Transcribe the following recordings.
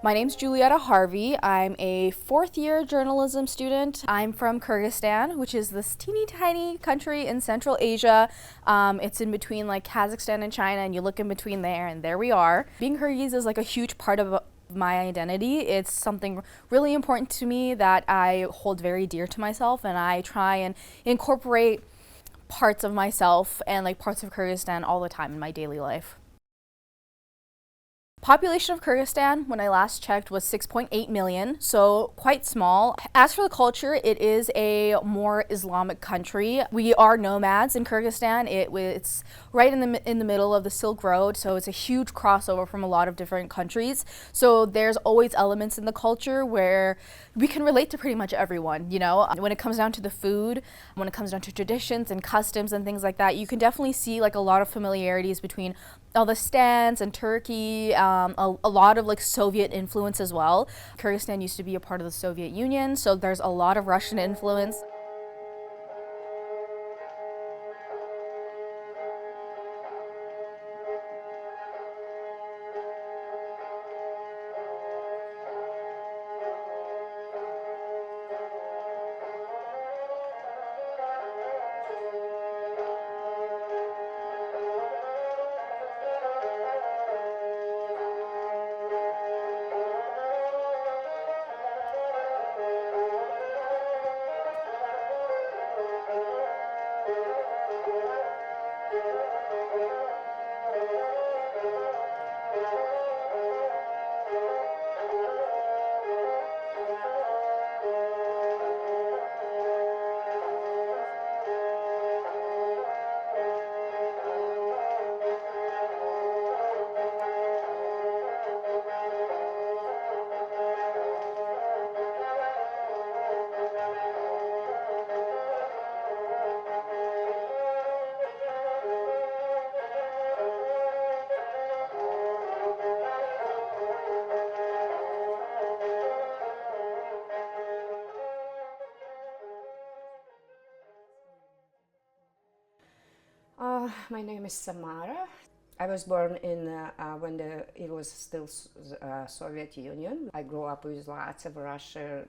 My name's Samara Harvey. I'm a fourth-year journalism student. I'm from Kyrgyzstan, which is this teeny tiny country in Central Asia. It's in between like Kazakhstan and China, and you look in between there, and there we are. Being Kyrgyz is like a huge part of my identity. It's something really important to me that I hold very dear to myself, and I try and incorporate parts of myself and like parts of Kyrgyzstan all the time in my daily life. Population of Kyrgyzstan, when I last checked, was 6.8 million, so quite small. As for the culture, it is a more Islamic country. We are nomads in Kyrgyzstan. It's right in the middle of the Silk Road, so it's a huge crossover from a lot of different countries. So there's always elements in the culture where we can relate to pretty much everyone, you know? When it comes down to the food, when it comes down to traditions and customs and things like that, you can definitely see like a lot of familiarities between all the stands and Turkey, a lot of like Soviet influence as well. Kyrgyzstan used to be a part of the Soviet Union, so there's a lot of Russian influence. My name is Samara. I was born in when it was still Soviet Union. I grew up with lots of Russian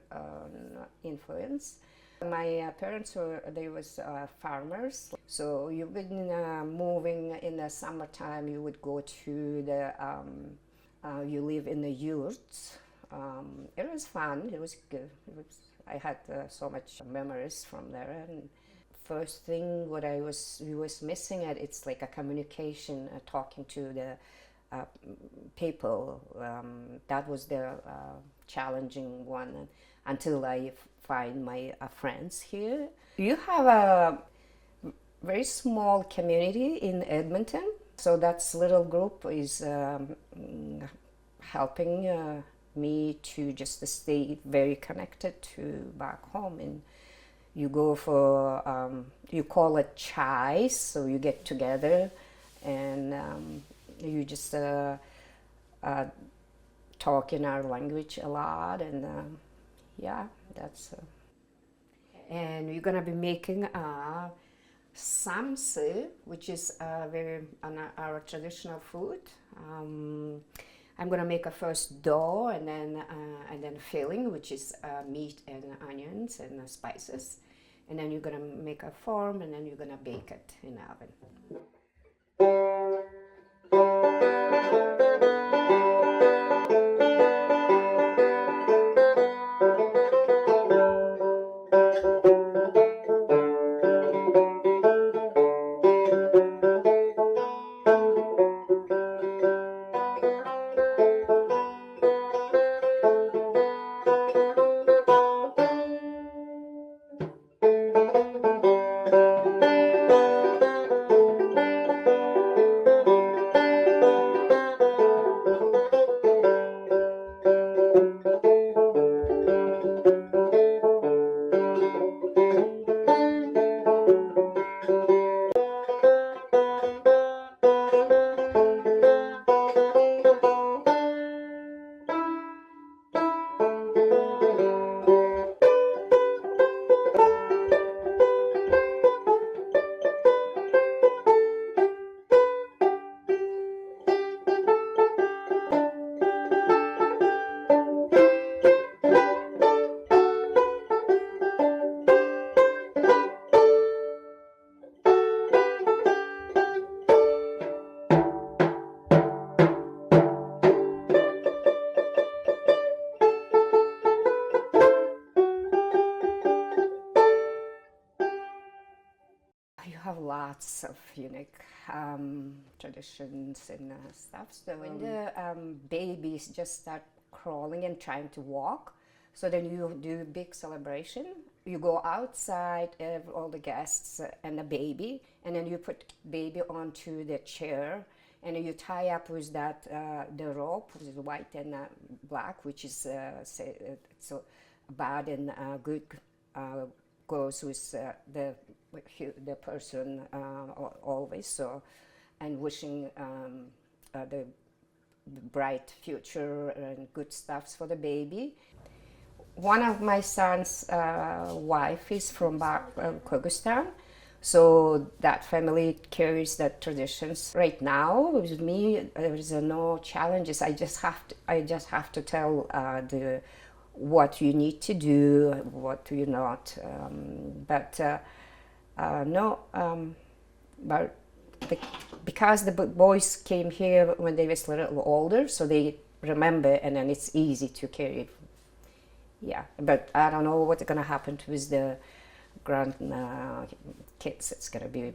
influence. My parents they was farmers, so you've been moving in the summertime. You would go to the you live in the yurts. It was fun. It was good. I had so much memories from there. And first thing what we was missing it's like a communication, talking to the people. That was the challenging one until I find my friends here. You have a very small community in Edmonton, so that little group is helping me to just stay very connected to back home. And you go for, you call it chai, so you get together and you just talk in our language a lot, and yeah, that's. And we're gonna be making samsy, which is our traditional food. I'm gonna make a first dough and then filling, which is meat and onions and spices, and then you're gonna make a form and then you're gonna bake it in the oven. lots of unique traditions and stuff. So when the babies just start crawling and trying to walk, so then you do big celebration. You go outside, all the guests and the baby, and then you put baby onto the chair, and then you tie up with that the rope, which is white and black, which is so bad and good goes with the person always. So, and wishing the bright future and good stuffs for the baby. One of my son's wife is from Kyrgyzstan, so that family carries that traditions. Right now, with me, there is no challenges. I just have to tell what you need to do, what you not. Because the boys came here when they were a little older, so they remember, and then it's easy to carry it. Yeah, but I don't know what's going to happen with the grand kids. It's going to be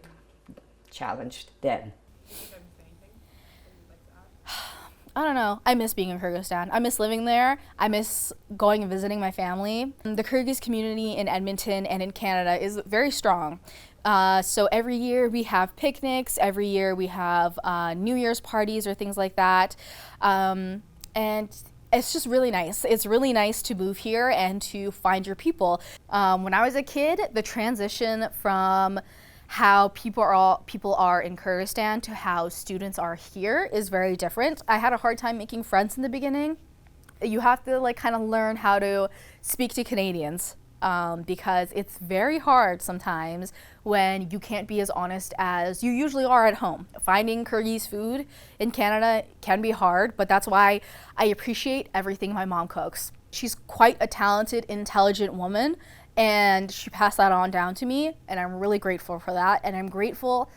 challenged then. I don't know. I miss being in Kyrgyzstan. I miss living there. I miss going and visiting my family. The Kyrgyz community in Edmonton and in Canada is very strong. So every year we have picnics. Every year we have New Year's parties or things like that. And it's just really nice. It's really nice to move here and to find your people. When I was a kid, the transition from how people are in Kyrgyzstan to how students are here is very different. I had a hard time making friends in the beginning. You have to kind of learn how to speak to Canadians because it's very hard sometimes when you can't be as honest as you usually are at home. Finding Kyrgyz food in Canada can be hard, but that's why I appreciate everything my mom cooks. She's quite a talented, intelligent woman, and she passed that on down to me, and I'm really grateful for that. And I'm grateful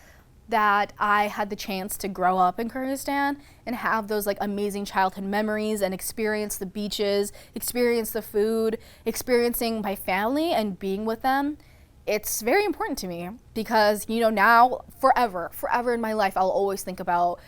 that I had the chance to grow up in Kyrgyzstan and have those amazing childhood memories and experience the beaches, experience the food, experiencing my family and being with them. It's very important to me because, now forever in my life, I'll always think about,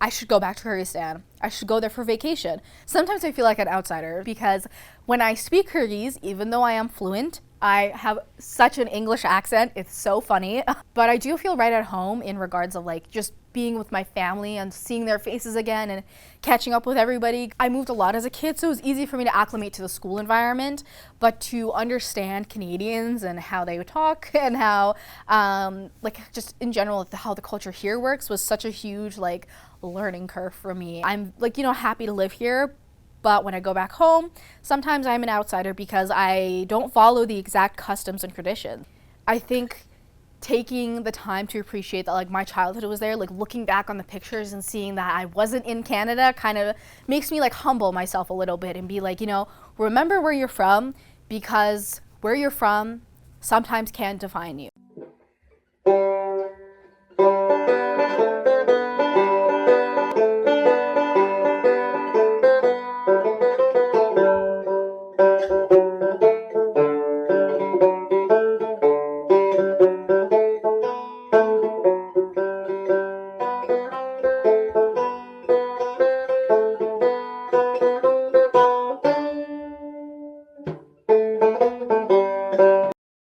I should go back to Kyrgyzstan. I should go there for vacation. Sometimes I feel like an outsider because when I speak Kyrgyz, even though I am fluent, I have such an English accent. It's so funny. But I do feel right at home in regards of just being with my family and seeing their faces again and catching up with everybody. I moved a lot as a kid, so it was easy for me to acclimate to the school environment, but to understand Canadians and how they would talk and how, just in general, how the culture here works was such a huge, learning curve for me. I'm, happy to live here, but when I go back home, sometimes I'm an outsider because I don't follow the exact customs and traditions. I think taking the time to appreciate that my childhood was there, looking back on the pictures and seeing that I wasn't in Canada kind of makes me humble myself a little bit and be remember where you're from, because where you're from sometimes can define you.